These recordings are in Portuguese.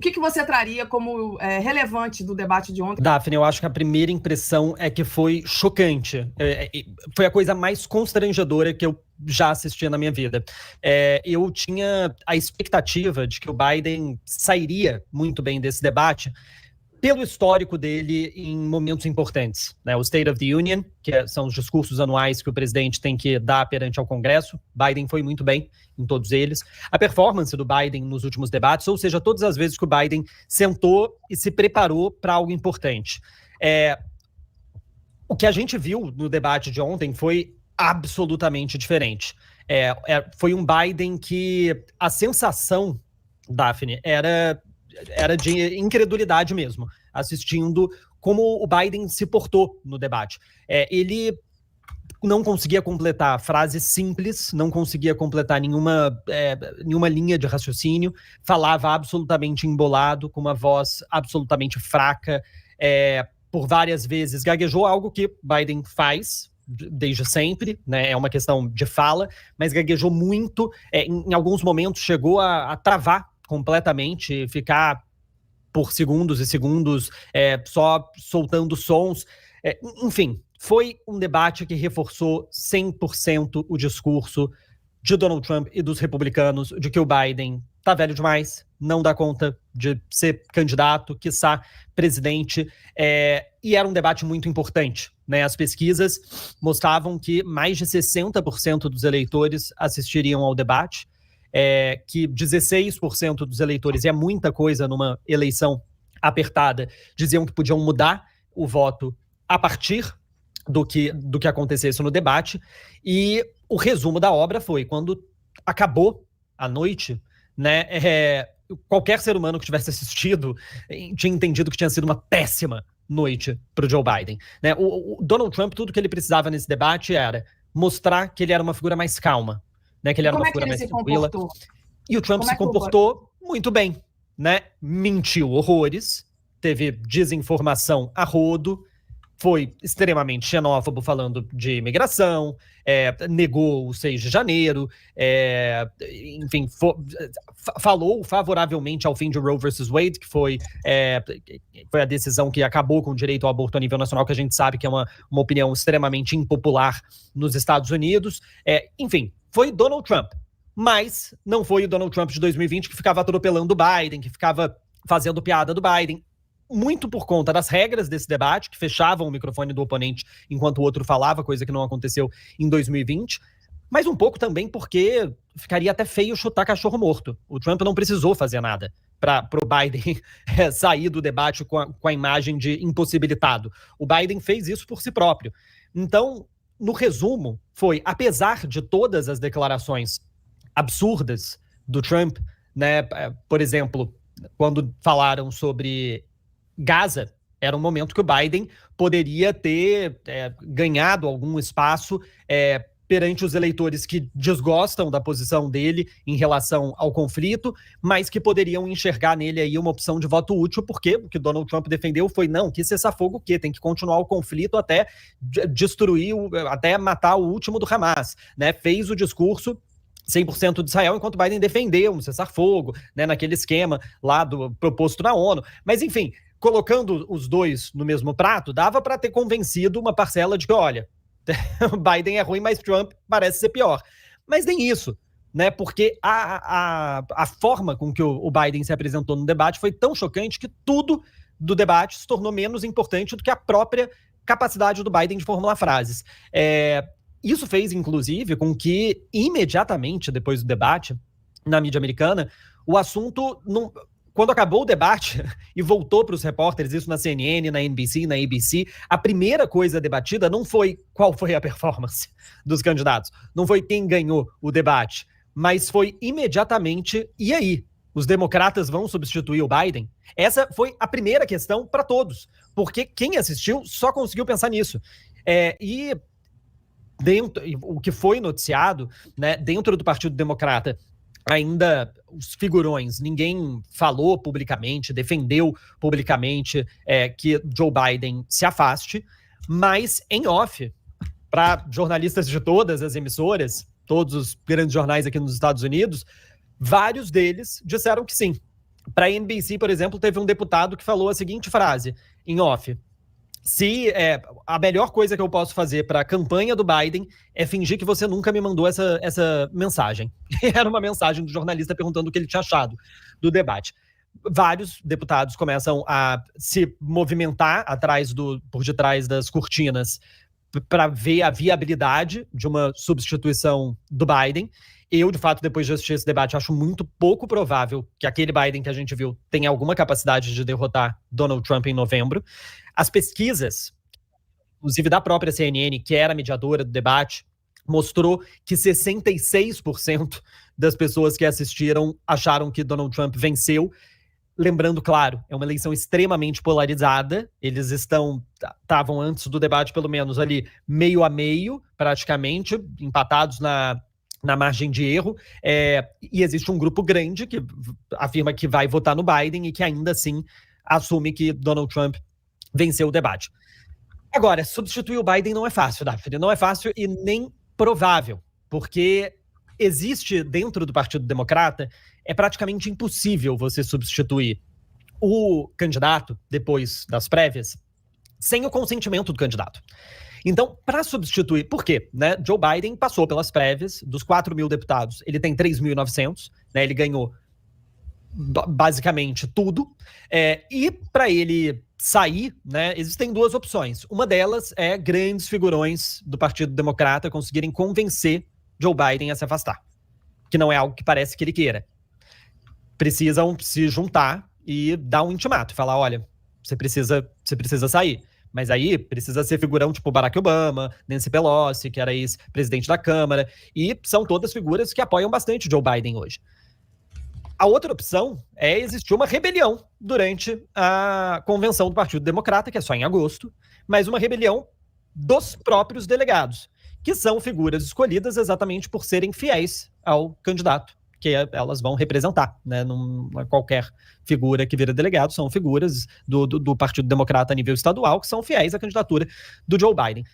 O que você traria como relevante do debate de ontem? Daphne, eu acho que a primeira impressão é que foi chocante. Foi a coisa mais constrangedora que eu já assisti na minha vida. Eu tinha a expectativa de que o Biden sairia muito bem desse debate pelo histórico dele em momentos importantes, né? O State of the Union, que são os discursos anuais que o presidente tem que dar perante ao Congresso. Biden foi muito bem em todos eles. A performance do Biden nos últimos debates, ou seja, todas as vezes que o Biden sentou e se preparou para algo importante. O que a gente viu no debate de ontem foi absolutamente diferente. Foi um Biden que a sensação, Daphne, era de incredulidade mesmo, assistindo como o Biden se portou no debate. Ele não conseguia completar frases simples, não conseguia completar nenhuma linha de raciocínio, falava absolutamente embolado, com uma voz absolutamente fraca, por várias vezes gaguejou, algo que Biden faz desde sempre, né? É uma questão de fala, mas gaguejou muito, em alguns momentos chegou a travar completamente, ficar por segundos e segundos só soltando sons. Enfim, foi um debate que reforçou 100% o discurso de Donald Trump e dos republicanos de que o Biden tá velho demais, não dá conta de ser candidato, quiçá presidente, e era um debate muito importante, né? As pesquisas mostravam que mais de 60% dos eleitores assistiriam ao debate, que 16% dos eleitores, e é muita coisa numa eleição apertada, diziam que podiam mudar o voto a partir do que acontecesse no debate. E o resumo da obra foi, quando acabou a noite, né, qualquer ser humano que tivesse assistido tinha entendido que tinha sido uma péssima noite para o Joe Biden, né? O Donald Trump, tudo que ele precisava nesse debate era mostrar que ele era uma figura mais calma, né, que ele era uma figura mais tranquila. E o Trump se comportou muito bem, né? Mentiu horrores, teve desinformação a rodo, foi extremamente xenófobo falando de imigração, negou o 6 de janeiro, enfim, falou favoravelmente ao fim de Roe versus Wade, que foi a decisão que acabou com o direito ao aborto a nível nacional, que a gente sabe que é uma opinião extremamente impopular nos Estados Unidos. Enfim, foi Donald Trump. Mas não foi o Donald Trump de 2020 que ficava atropelando o Biden, que ficava fazendo piada do Biden. Muito por conta das regras desse debate, que fechavam o microfone do oponente enquanto o outro falava, coisa que não aconteceu em 2020, mas um pouco também porque ficaria até feio chutar cachorro morto. O Trump não precisou fazer nada para o Biden sair do debate com a imagem de impossibilitado. O Biden fez isso por si próprio. Então, no resumo, foi, apesar de todas as declarações absurdas do Trump, né, por exemplo, quando falaram sobre Gaza, era um momento que o Biden poderia ter ganhado algum espaço perante os eleitores que desgostam da posição dele em relação ao conflito, mas que poderiam enxergar nele aí uma opção de voto útil, porque o que Donald Trump defendeu foi, não, que cessar-fogo o quê? Tem que continuar o conflito até destruir, até matar o último do Hamas, né? Fez o discurso 100% de Israel, enquanto Biden defendeu um cessar-fogo, né, naquele esquema lá proposto na ONU. Mas, enfim, colocando os dois no mesmo prato, dava para ter convencido uma parcela de que, olha, Biden é ruim, mas Trump parece ser pior. Mas nem isso, né? Porque a forma com que o Biden se apresentou no debate foi tão chocante que tudo do debate se tornou menos importante do que a própria capacidade do Biden de formular frases. Isso fez, inclusive, com que, imediatamente depois do debate, na mídia americana, o assunto, quando acabou o debate e voltou para os repórteres, isso na CNN, na NBC, na ABC, a primeira coisa debatida não foi qual foi a performance dos candidatos, não foi quem ganhou o debate, mas foi imediatamente, e aí? Os democratas vão substituir o Biden? Essa foi a primeira questão para todos, porque quem assistiu só conseguiu pensar nisso. O que foi noticiado, né, dentro do Partido Democrata, ainda os figurões, ninguém falou publicamente, defendeu publicamente que Joe Biden se afaste, mas em off, para jornalistas de todas as emissoras, todos os grandes jornais aqui nos Estados Unidos, vários deles disseram que sim, Para a NBC, por exemplo, teve um deputado que falou a seguinte frase, em off: se a melhor coisa que eu posso fazer para a campanha do Biden é fingir que você nunca me mandou essa mensagem. Era uma mensagem do jornalista perguntando o que ele tinha achado do debate. Vários deputados começam a se movimentar por detrás das cortinas para ver a viabilidade de uma substituição do Biden. Eu, de fato, depois de assistir esse debate, acho muito pouco provável que aquele Biden que a gente viu tenha alguma capacidade de derrotar Donald Trump em novembro. As pesquisas, inclusive da própria CNN, que era mediadora do debate, mostrou que 66% das pessoas que assistiram acharam que Donald Trump venceu. Lembrando, claro, é uma eleição extremamente polarizada. Eles estavam antes do debate, pelo menos, ali meio a meio, praticamente, empatados na margem de erro, e existe um grupo grande que afirma que vai votar no Biden e que ainda assim assume que Donald Trump venceu o debate. Agora, substituir o Biden não é fácil, Daphne, não é fácil e nem provável, porque existe dentro do Partido Democrata, é praticamente impossível você substituir o candidato depois das prévias sem o consentimento do candidato. Então, para substituir, por quê? Né? Joe Biden passou pelas prévias, dos 4.000 deputados, ele tem 3.900, né? Ele ganhou basicamente tudo, e para ele sair, né, existem duas opções. Uma delas é grandes figurões do Partido Democrata conseguirem convencer Joe Biden a se afastar, que não é algo que parece que ele queira. Precisam se juntar e dar um intimato, falar, olha, você precisa sair. Mas aí precisa ser figurão tipo Barack Obama, Nancy Pelosi, que era ex-presidente da Câmara, e são todas figuras que apoiam bastante Joe Biden hoje. A outra opção é existir uma rebelião durante a convenção do Partido Democrata, que é só em agosto, mas uma rebelião dos próprios delegados, que são figuras escolhidas exatamente por serem fiéis ao candidato que elas vão representar, né? Não é qualquer figura que vira delegado, são figuras do Partido Democrata a nível estadual que são fiéis à candidatura do Joe Biden.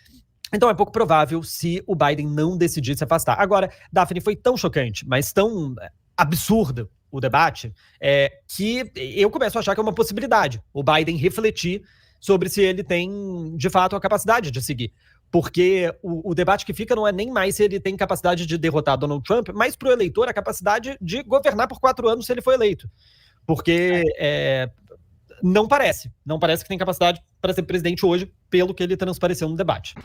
Então é pouco provável se o Biden não decidir se afastar. Agora, Daphne, foi tão chocante, mas tão absurdo o debate, que eu começo a achar que é uma possibilidade o Biden refletir sobre se ele tem, de fato, a capacidade de seguir. Porque o debate que fica não é nem mais se ele tem capacidade de derrotar Donald Trump, mas para o eleitor a capacidade de governar por 4 anos se ele for eleito. Porque não parece que tem capacidade para ser presidente hoje, pelo que ele transpareceu no debate.